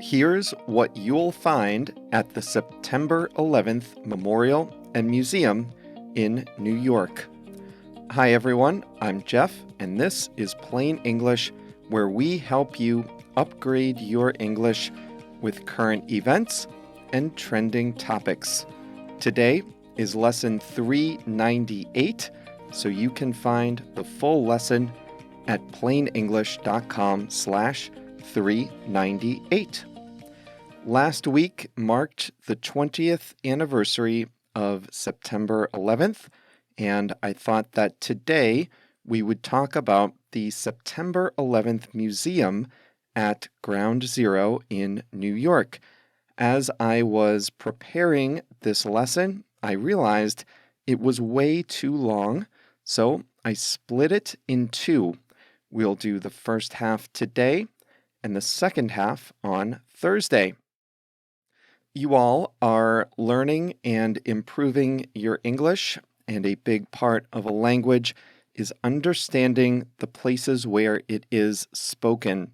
Here's what you'll find at the September 11th Memorial and Museum in New York. Hi everyone, I'm Jeff, and this is Plain English, where we help you upgrade your English with current events and trending topics. Today is lesson 398, so you can find the full lesson at plainenglish.com/398. Last week marked the 20th anniversary of September 11th, and I thought that today we would talk about the September 11th Museum at Ground Zero in New York. As I was preparing this lesson, I realized it was way too long, so I split it in two. We'll do the first half today and the second half on Thursday. You all are learning and improving your English, and a big part of a language is understanding the places where it is spoken.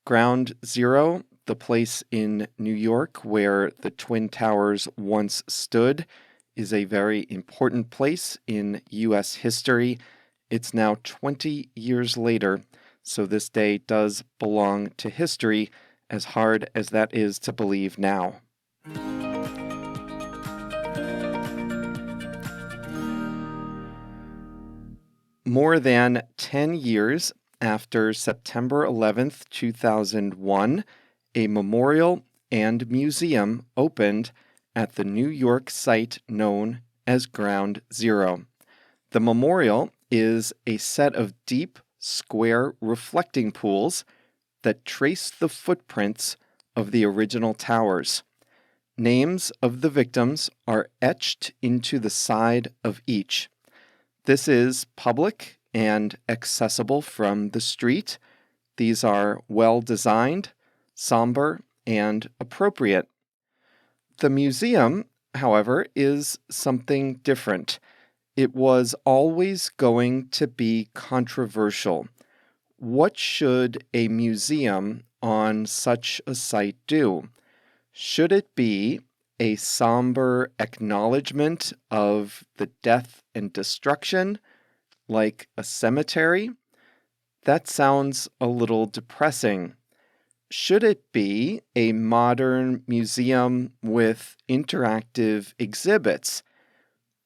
Ground Zero, the place in New York where the Twin Towers once stood, is a very important place in U.S. history. It's now 20 years later, so this day does belong to history, as hard as that is to believe now. More than 10 years after September 11th, 2001, a memorial and museum opened at the New York site known as Ground Zero. The memorial is a set of deep, square reflecting pools that trace the footprints of the original towers. Names of the victims are etched into the side of each. This is public and accessible from the street. These are well-designed, somber, and appropriate. The museum, however, is something different. It was always going to be controversial. What should a museum on such a site do? Should it be a somber acknowledgement of the death and destruction, like a cemetery? That sounds a little depressing. Should it be a modern museum with interactive exhibits?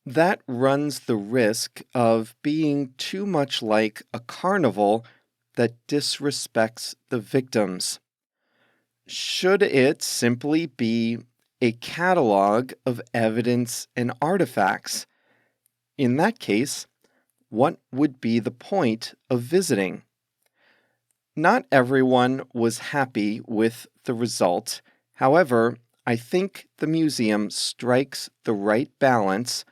That runs the risk of being too much like a carnival that disrespects the victims. Should it simply be a catalog of evidence and artifacts? In that case, what would be the point of visiting? Not everyone was happy with the result. However, I think the museum strikes the right balance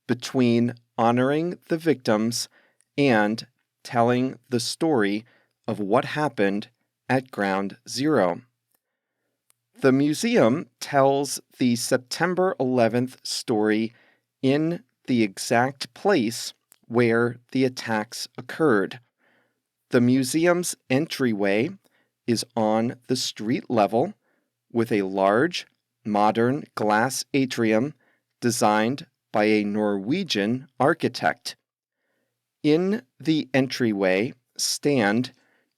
between honoring the victims and telling the story of what happened at Ground Zero. The museum tells the September 11th story in the exact place where the attacks occurred. The museum's entryway is on the street level with a large, modern glass atrium designed by a Norwegian architect. In the entryway stand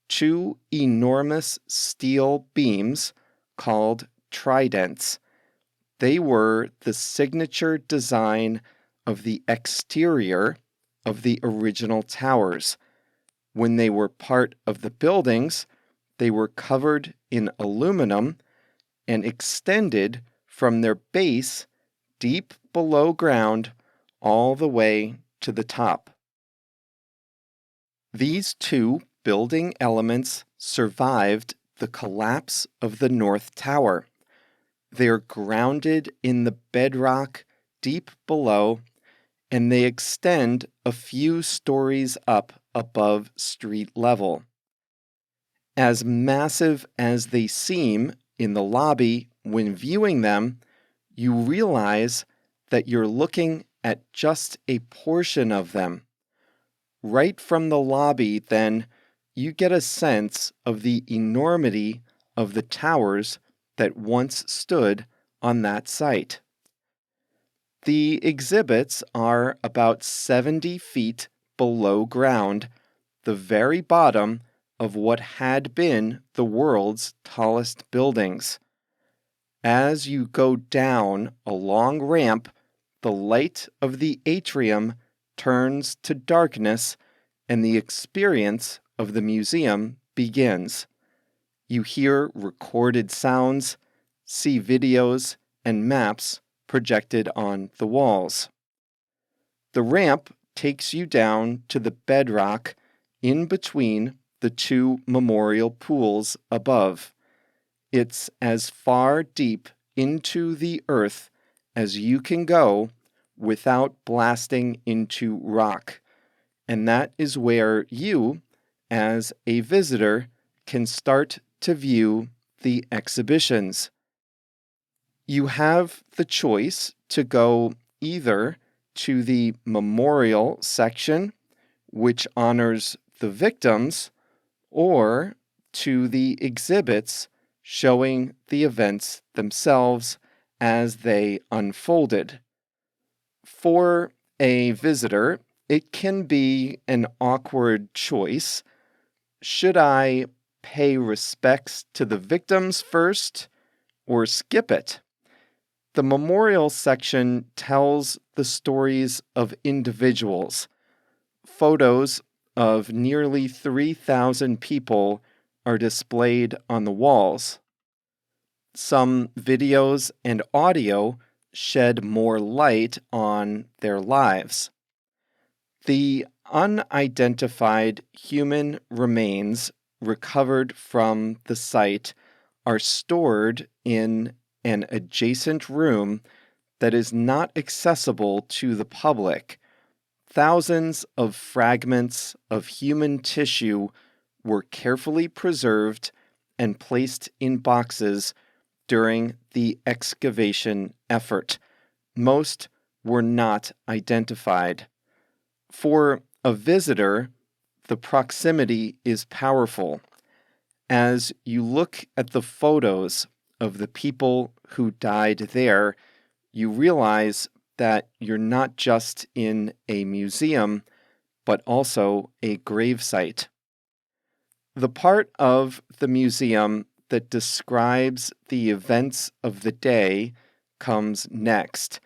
two enormous steel beams called tridents. They were the signature design of the exterior of the original towers. When they were part of the buildings, they were covered in aluminum and extended from their base deep below ground all the way to the top. These two building elements survived the collapse of the North Tower. They're grounded in the bedrock deep below, and they extend a few stories up above street level. As massive as they seem in the lobby when viewing them, you realize that you're looking at just a portion of them. Right from the lobby, then, you get a sense of the enormity of the towers that once stood on that site. The exhibits are about 70 feet below ground, the very bottom of what had been the world's tallest buildings. As you go down a long ramp, the light of the atrium turns to darkness and the experience of the museum begins. You hear recorded sounds, see videos and maps projected on the walls. The ramp takes you down to the bedrock in between the two memorial pools above. It's as far deep into the earth as you can go without blasting into rock, and that is where you, as a visitor, can start to view the exhibitions. You have the choice to go either to the memorial section, which honors the victims, or to the exhibits showing the events themselves as they unfolded. For a visitor, it can be an awkward choice. Should I pay respects to the victims first or skip it? The memorial section tells the stories of individuals. Photos of nearly 3,000 people are displayed on the walls. Some videos and audio shed more light on their lives. The unidentified human remains recovered from the site are stored in an adjacent room that is not accessible to the public. Thousands of fragments of human tissue were carefully preserved and placed in boxes during the excavation effort. Most were not identified. For a visitor, the proximity is powerful. As you look at the photos of the people who died there, you realize that you're not just in a museum, but also a gravesite. The part of the museum that describes the events of the day comes next.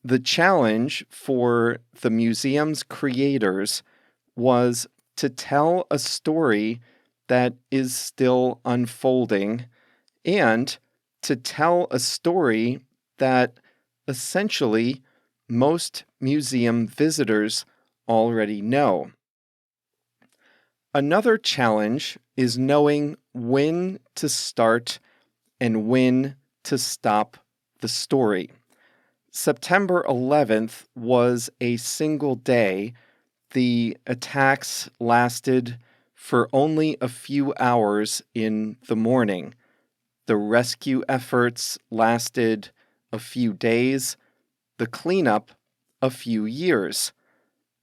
The challenge for the museum's creators was to tell a story that is still unfolding and to tell a story that essentially most museum visitors already know. Another challenge is knowing when to start and when to stop the story. September 11th was a single day. The attacks lasted for only a few hours in the morning. The rescue efforts lasted a few days, the cleanup a few years.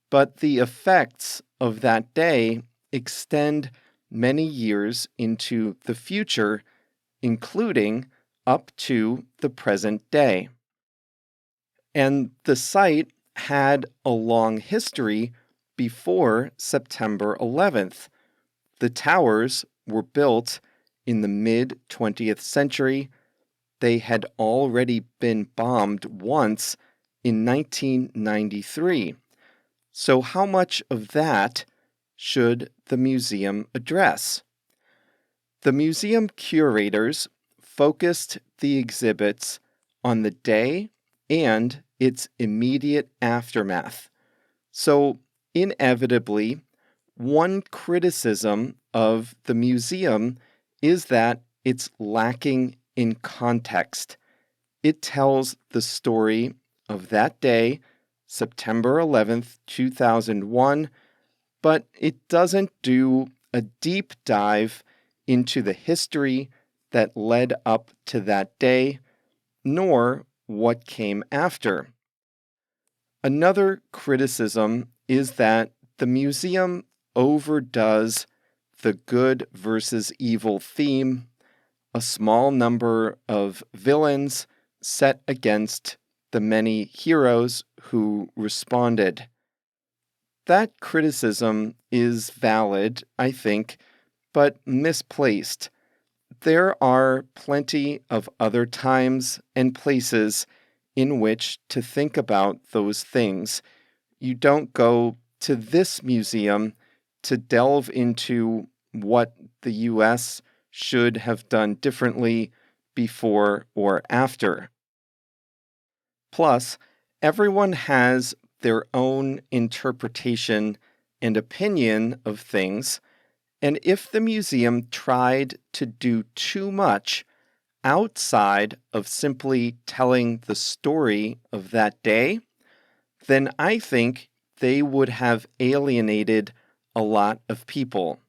But the effects of that day extend many years into the future, including up to the present day. And the site had a long history before September 11th. The towers were built in the mid-20th century. They had already been bombed once in 1993. So how much of that should the museum address? The museum curators focused the exhibits on the day and its immediate aftermath. So, inevitably, one criticism of the museum is that it's lacking in context. It tells the story of that day, September 11th, 2001, but it doesn't do a deep dive into the history that led up to that day, nor what came after. Another criticism is that the museum overdoes the good versus evil theme, a small number of villains set against the many heroes who responded. That criticism is valid, I think, but misplaced. There are plenty of other times and places in which to think about those things. You don't go to this museum to delve into what the U.S. should have done differently before or after. Plus, everyone has their own interpretation and opinion of things, and if the museum tried to do too much outside of simply telling the story of that day, then I think they would have alienated a lot of people.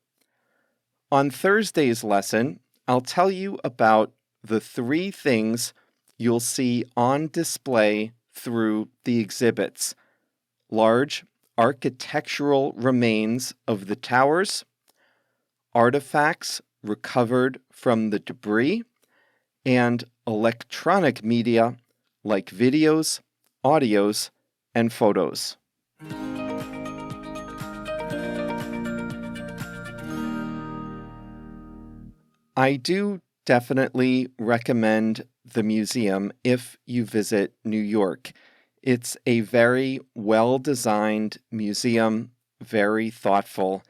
On Thursday's lesson, I'll tell you about the 3 things you'll see on display through the exhibits: large architectural remains of the towers, artifacts recovered from the debris, and electronic media like videos, audios, and photos. I do definitely recommend the museum if you visit New York. It's a very well-designed museum, very thoughtful.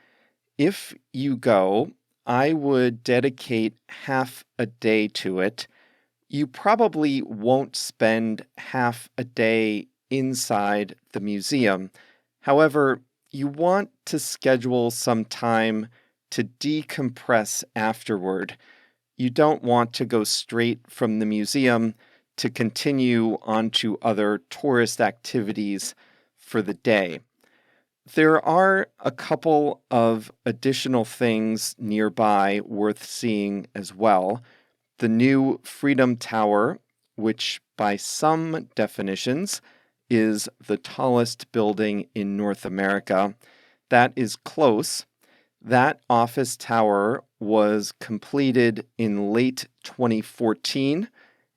If you go, I would dedicate half a day to it. You probably won't spend half a day inside the museum. However, you want to schedule some time to decompress afterward. You don't want to go straight from the museum to continue on to other tourist activities for the day. There are a couple of additional things nearby worth seeing as well. The new Freedom Tower, which by some definitions is the tallest building in North America, that is close. That office tower was completed in late 2014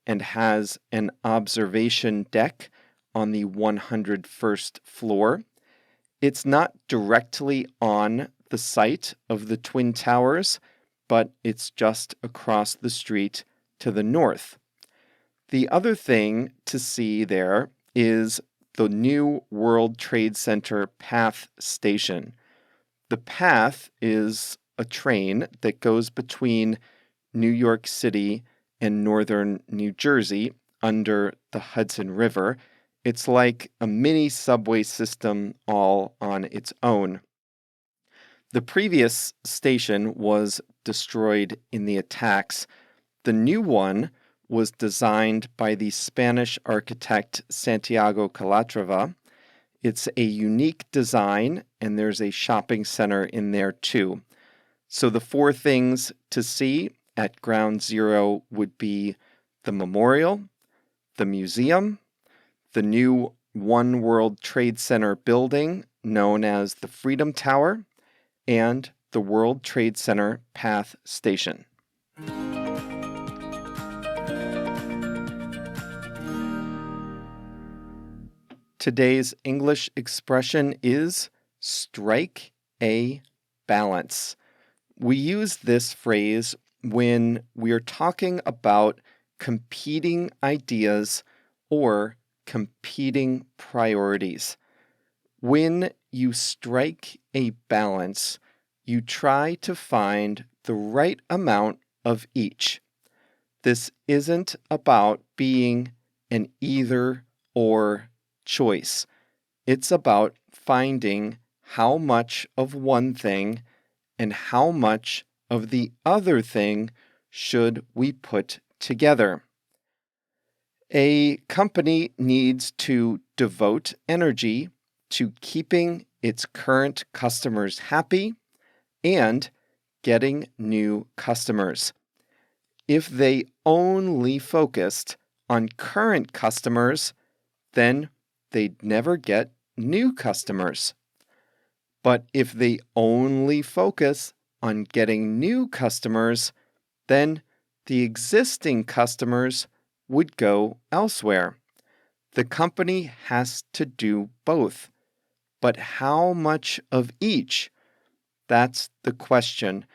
and has an observation deck on the 101st floor. It's not directly on the site of the Twin Towers, but it's just across the street to the north. The other thing to see there is the new World Trade Center PATH station. The PATH is a train that goes between New York City and northern New Jersey under the Hudson River. It's like a mini subway system all on its own. The previous station was destroyed in the attacks. The new one was designed by the Spanish architect Santiago Calatrava. It's a unique design, and there's a shopping center in there too. So the 4 things to see at Ground Zero would be the memorial, the museum, the new One World Trade Center building known as the Freedom Tower, and the World Trade Center PATH station. Today's English expression is strike a balance. We use this phrase when we're talking about competing ideas or competing priorities. When you strike a balance, you try to find the right amount of each. This isn't about being an either-or choice. It's about finding how much of one thing and how much of the other thing should we put together. A company needs to devote energy to keeping its current customers happy and getting new customers. If they only focused on current customers, then they'd never get new customers. But if they only focus on getting new customers, then the existing customers would go elsewhere. The company has to do both. But how much of each? That's the question.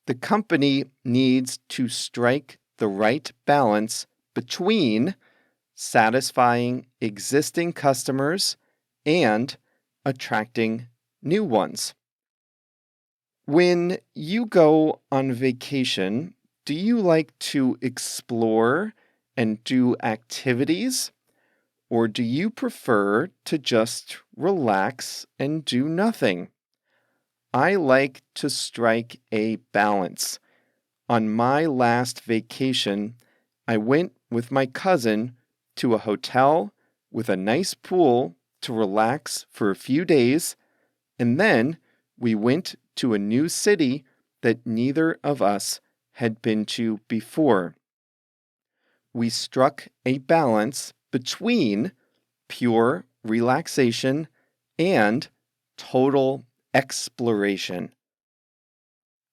The company needs to strike the right balance between satisfying existing customers and attracting new ones. When you go on vacation, do you like to explore and do activities? Or do you prefer to just relax and do nothing? I like to strike a balance. On my last vacation, I went with my cousin to a hotel with a nice pool to relax for a few days, and then we went to a new city that neither of us had been to before. We struck a balance between pure relaxation and total exploration.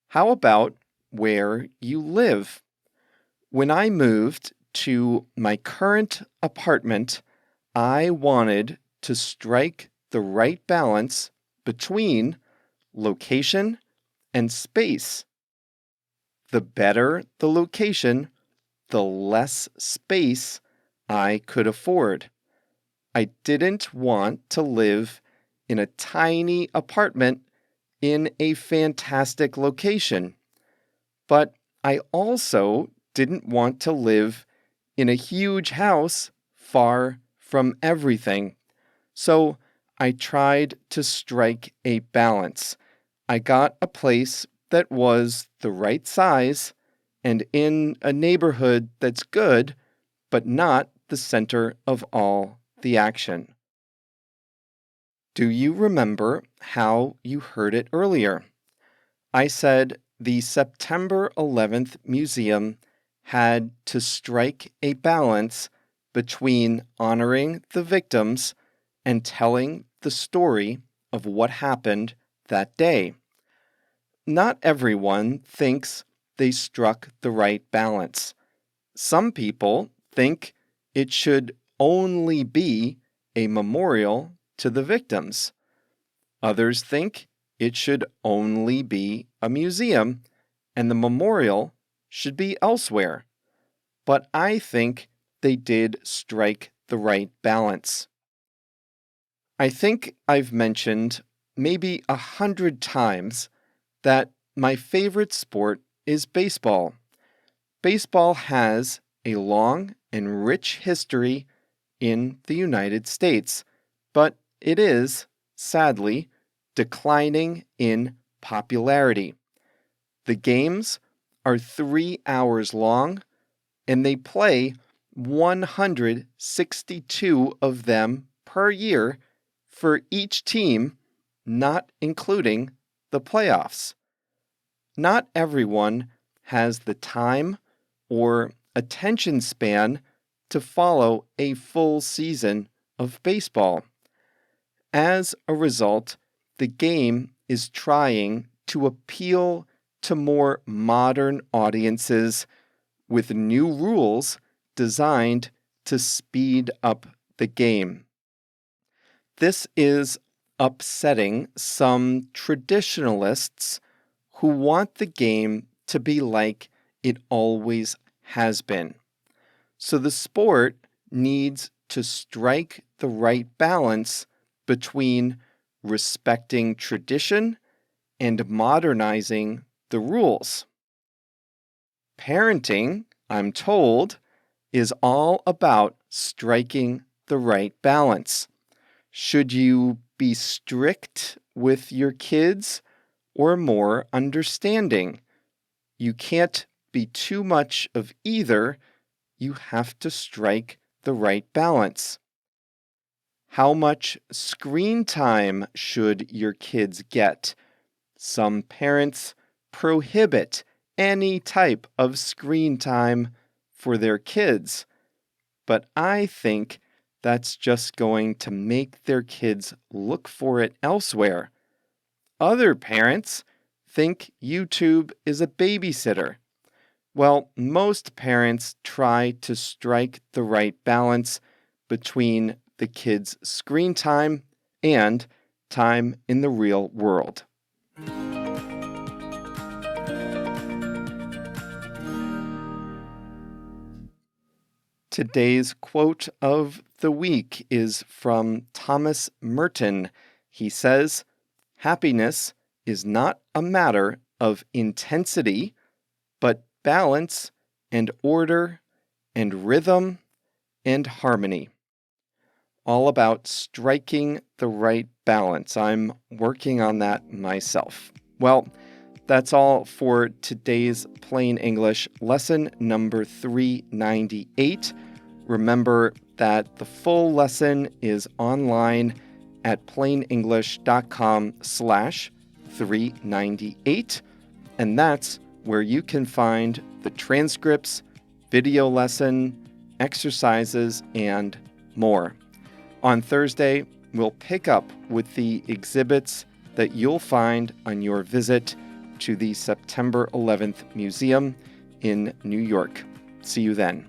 How about where you live? When I moved to my current apartment, I wanted to strike the right balance between location and space. The better the location, the less space I could afford. I didn't want to live in a tiny apartment in a fantastic location, but I also didn't want to live in a huge house far from everything. So I tried to strike a balance. I got a place that was the right size and in a neighborhood that's good, but not the center of all the action. Do you remember how you heard it earlier? I said the September 11th Museum had to strike a balance between honoring the victims and telling the story of what happened that day. Not everyone thinks they struck the right balance. Some people think it should only be a memorial to the victims. Others think it should only be a museum and the memorial should be elsewhere. But I think they did strike the right balance. I think I've mentioned maybe 100 times that my favorite sport is baseball. Baseball has a long and rich history in the United States, but it is, sadly, declining in popularity. The games are 3 hours long, and they play 162 of them per year for each team, not including the playoffs. Not everyone has the time or attention span to follow a full season of baseball. As a result, the game is trying to appeal to more modern audiences with new rules designed to speed up the game. This is upsetting some traditionalists who want the game to be like it always has been. So the sport needs to strike the right balance between respecting tradition and modernizing the rules. Parenting, I'm told, is all about striking the right balance. Should you be strict with your kids or more understanding? You can't be too much of either. You have to strike the right balance. How much screen time should your kids get? Some parents prohibit any type of screen time for their kids, but I think that's just going to make their kids look for it elsewhere. Other parents think YouTube is a babysitter. Well, most parents try to strike the right balance between the kids' screen time and time in the real world. Today's quote of the week is from Thomas Merton. He says, "Happiness is not a matter of intensity, but balance and order and rhythm and harmony." All about striking the right balance. I'm working on that myself. Well, that's all for today's Plain English lesson number 398. Remember that the full lesson is online at plainenglish.com/398, and that's where you can find the transcripts, video lesson, exercises, and more. On Thursday, we'll pick up with the exhibits that you'll find on your visit to the September 11th Museum in New York. See you then.